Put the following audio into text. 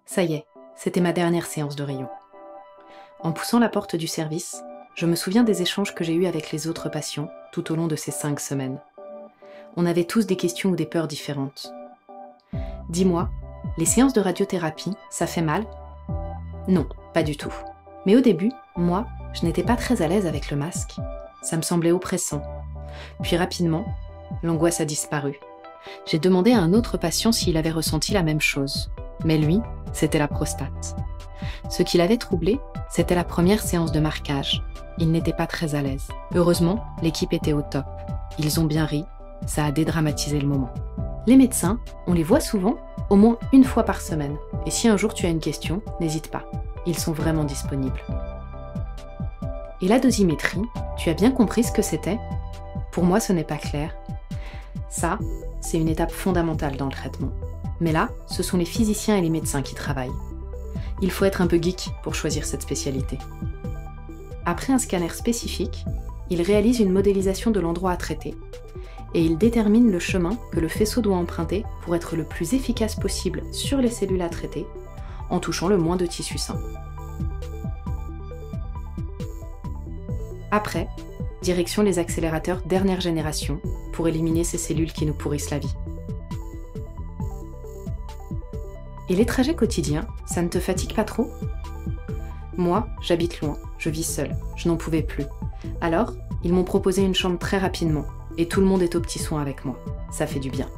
Ça y est, c'était ma dernière séance de rayon. En poussant la porte du service, je me souviens des échanges que j'ai eus avec les autres patients tout au long de ces 5 semaines. On avait tous des questions ou des peurs différentes. Dis-moi, les séances de radiothérapie, ça fait mal? Non, pas du tout. Mais au début, moi, je n'étais pas très à l'aise avec le masque. Ça me semblait oppressant. Puis rapidement, l'angoisse a disparu. J'ai demandé à un autre patient s'il avait ressenti la même chose. Mais lui, c'était la prostate. Ce qui l'avait troublé, c'était la première séance de marquage. Il n'était pas très à l'aise. Heureusement, l'équipe était au top. Ils ont bien ri, ça a dédramatisé le moment. Les médecins, on les voit souvent, au moins une fois par semaine. Et si un jour tu as une question, n'hésite pas. Ils sont vraiment disponibles. Et la dosimétrie, tu as bien compris ce que c'était? Pour moi, ce n'est pas clair. Ça, c'est une étape fondamentale dans le traitement. Mais là, ce sont les physiciens et les médecins qui travaillent. Il faut être un peu geek pour choisir cette spécialité. Après un scanner spécifique, il réalise une modélisation de l'endroit à traiter et il détermine le chemin que le faisceau doit emprunter pour être le plus efficace possible sur les cellules à traiter en touchant le moins de tissu sain. Après, direction les accélérateurs dernière génération pour éliminer ces cellules qui nous pourrissent la vie. Et les trajets quotidiens, ça ne te fatigue pas trop? Moi, j'habite loin, je vis seule, je n'en pouvais plus. Alors, ils m'ont proposé une chambre très rapidement, et tout le monde est aux petits soins avec moi. Ça fait du bien.